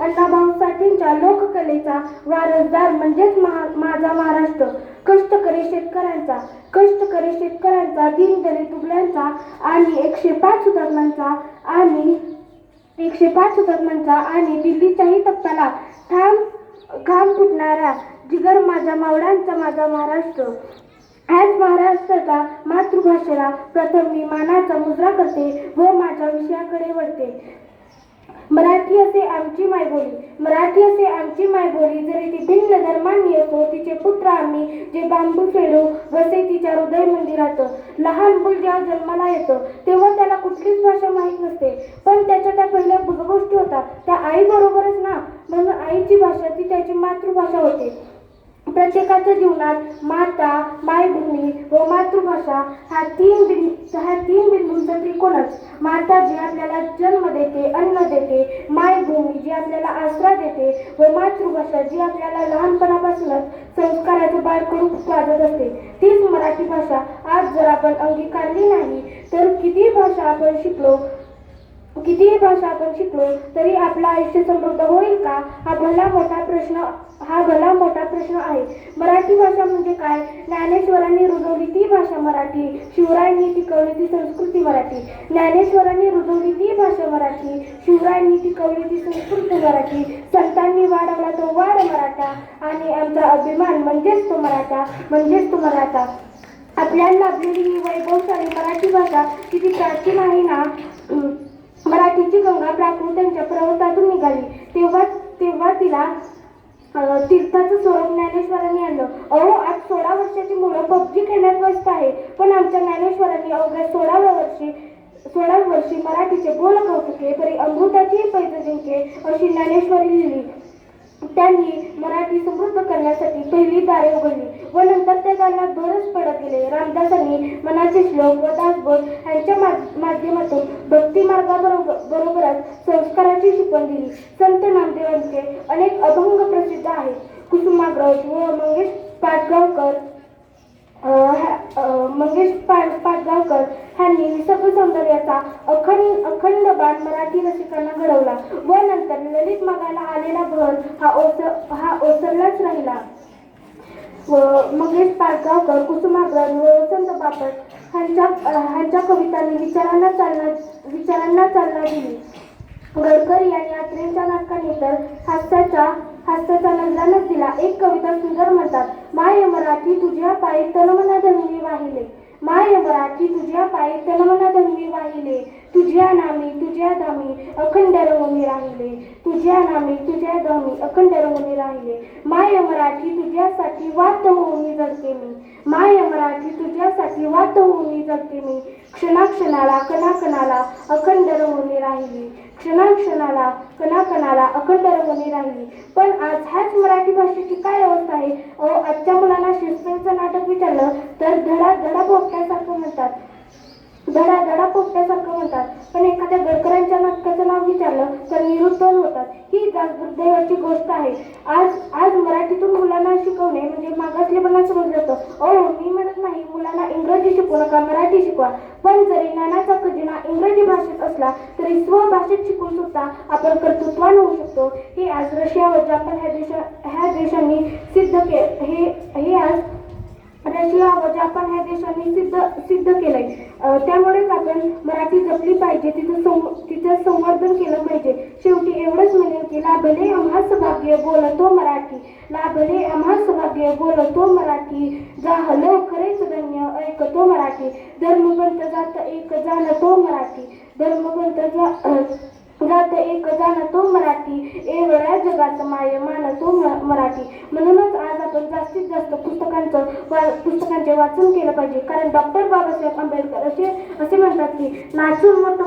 अण्णाभाऊ साठेंच्या लोककलेचा वारसदार म्हणजेच माझा महाराष्ट्र. कष्टकरी शेतकऱ्यांचा, दीनदलित दुबळ्यांचा आणि 105 हुतात्म्यांचा आणि दिल्लीच्याही तख्ताला घाम फुटणारा जिगर माझ्या मावळ्यांचा माझा महाराष्ट्र. ह्याच महाराष्ट्राच्या मातृभाषेला प्रथम मी मानाचा मुजरा करते व माझ्या विषयाकडे वळते. मराठी असे आमची मायबोली, जरी ती भिन्न धर्मांनी असो, तिचे पुत्र आम्ही जे बांबू फेडू वसे तिच्या हृदय मंदिरात. लहान मूल जेव्हा जन्माला येतं तेव्हा त्याला कुठलीच भाषा माहीत नसते, पण त्याच्या त्या पहिल्या गोष्टी होतात त्या आई बरोबरच ना, म्हणून आईची भाषा ती त्याची मातृभाषा होते. प्रत्येकाच्या जीवनात माता, मायभूमी व मातृभाषा ह्या तीन बिंदूंचा त्रिकोणच. माता जी आपल्याला जन्म देते, अन्न देते, मायभूमी जी आपल्याला आसरा देते व मातृभाषा जी आपल्याला लहानपणापासूनच संस्काराचं बाळ करून वाजत असते, तीच मराठी भाषा. आज जर आपण अंगीकारली नाही तर कितीही भाषा आपण शिकलो तरी आपलं आयुष्य समृद्ध होईल का, हा भला मोठा प्रश्न आहे. मराठी भाषा म्हणजे काय? ज्ञानेश्वरांनी रुजवली ती भाषा मराठी, शिवरायांनी टिकवली ती संस्कृती मराठी. ज्ञानेश्वरांनी रुजवली ती भाषा मराठी, शिवरायांनी टिकवली ती संस्कृती मराठी. संतांनी वाढवला तो वाड मराठा आणि आमचा अभिमान म्हणजेच तो मराठा. आपल्याला लाभलेली ही वैभवशाली मराठी भाषा किती प्राचीन आहे ना. मराठीची गंगा प्राकृतांच्या पर्वतातून निघाली तेव्हा तिला तीर्थाचं स्वरूप ज्ञानेश्वरांनी आणलं. आज 16 वर्षाची मुलं पबजी खेळण्यात व्यस्त आहे, पण आमच्या ज्ञानेश्वरांनी अवघ्या 16 वर्षी मराठीचे बोल कौतुके परी अमृताची पैज जिंके अशी ज्ञानेश्वरी लिहिली. त्यांनी मराठी समृद्ध करण्यासाठी पहिली दारे उघडली व नंतर त्या दारांना भरच पडत गेले. रामदासांनी मनाचे श्लोक व दासबोध यांच्या माध्यमातून भक्ती मार्गाबरोबरच संस्काराची शिकवण दिली. संत नामदेवांचे अनेक अभंग प्रसिद्ध आहेत. कुसुमाग्रज व मंगेश पाडगावकर ह्यांनी निसर्ग सौंदर्याचा अखंड बाण मराठी रसिकांना घडवला व नंतर ललित मागाला आलेला भर हा ओसरलाच राहिला. मंगेश पाडगावकर, कुसुमाग्रज व वसंत बापट ह्यांच्या कवितांनी विचारांना चालना दिली. गडकरी आणि अत्रेंच्या नाटकांनी तर हास्याचा नजरानच दिला. एक कविता सुंदर म्हणतात, माय मराठी तुझ्या पायी तनमना धन्वी वाहिले. माय मराठी तुझ्या पायी तनमना धन्वी वाहिले. तुझ्या नामी तुझ्या धामी अखंड रंगून राहिले. तुझ्या नामी तुझ्या धामी अखंड रंगून राहिले. माय मराठी तुझ्यासाठी वात होऊन जगते मी. माय मराठी तुझ्यासाठी वात होऊन जगते मी. क्षणाक्षणाला कणाकणाला अखंड रंगून राहिली. क्षणाक्षणाला कणाकणाला अखंड रंगून राहिली. पण आज ह्याच मराठी भाषेची काय अवस्था आहे? आजच्या मुलांना शेक्सपिअरचं नाटक विचारलं तर धडा पोपट्यासारखं म्हणतात. पण एखाद्या गडकरांच्या नाटकाचं नाव विचारलं तर निरुत्तर होतात. ही दुर्दैवाची गोष्ट आहे. आज मराठीतून मुलांना शिकवणे म्हणजे मागासलेपणा समजलं जातं. मी म्हणत नाही मुलांना इंग्रजी शिकवू नका, मराठी शिकवा, पण जरी ज्ञानाचा खजिना इंग्रजी भाषेत असला तरी स्वभाषेत शिकून सुद्धा आपण कर्तृत्वान होऊ शकतो. हे आज रशिया व जपान ह्या देशांनी सिद्ध सिद्ध केलंय. त्यामुळेच आपण मराठी जपली पाहिजे, तिचं संवर्धन केलं पाहिजे. शेवटी एवढंच म्हणेन की लाभले आम्हास भाग्य बोलतो मराठी. लाभले आम्हास भाग्य बोलतो मराठी. जाहलो खरेच धन्य ऐकतो मराठी. धर्मग्रंथ जात एक जाणतो मराठी. धर्मग्रंथ जात एक जाणतो मराठी. एवढ्या जगाचं माय मानतो मराठी. म्हणूनच आज आपण जास्तीत जास्त पुस्तकांचे वाचन केलं पाहिजे. कारण डॉक्टर बाबासाहेब आंबेडकर असे म्हणतात की नाचून मोठं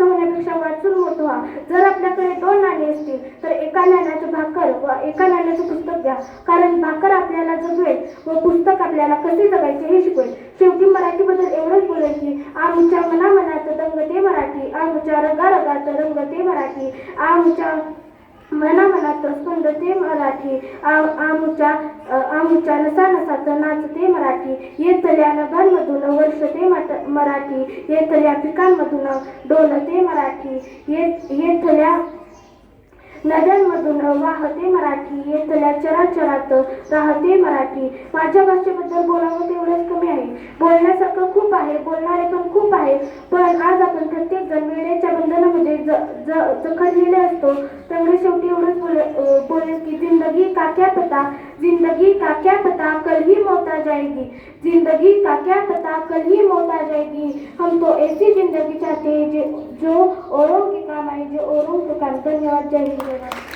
होण्यापेक्षा वाचून मोठं व्हा. जर आपल्याकडे 2 नाणी असतील तर एका नाण्याचं भाकर व एका नाण्याचं पुस्तक द्या, कारण भाकर आपल्याला जगवेल व पुस्तक आपल्याला कसे जगायचे हे शिकवेल. शेवटी मराठीबद्दल एवढंच बोलेल की आमच्या मनामनात दंगते मराठी. आमच्या रगारगात रंगते मराठी. आमच्या मनामनात स्पंदते मराठी. आमच्या नसानसात नाचते मराठी. येथल्या नभांमधून वर्षते मराठी. येथल्या पिकांमधून डोलते मराठी. नद्यांमधून वाहते मराठी, येथल्या चराचरात राहते मराठी. माझ्या भाषेबद्दल बोलावं तेवढंच कमी आहे. बोलण्यासारखं खूप आहे, बोलणारे पण खूप आहे. पण आज आपण प्रत्येक जण वेळेच्या बंधनामध्ये जखडलेले असतो. त्यामुळे शेवटी एवढंच बोलेल की जिंदगी का क्या पता, जिंदगी का क्या पता, कल ही मौत आ जाएगी. जिंदगी का क्या पता, कल ही मौत आ जाएगी. हम तो ऐसी जिंदगी चाहते हैं जो औरों के काम आए, जो औरों के काम. धन्यवाद. जय हिंद.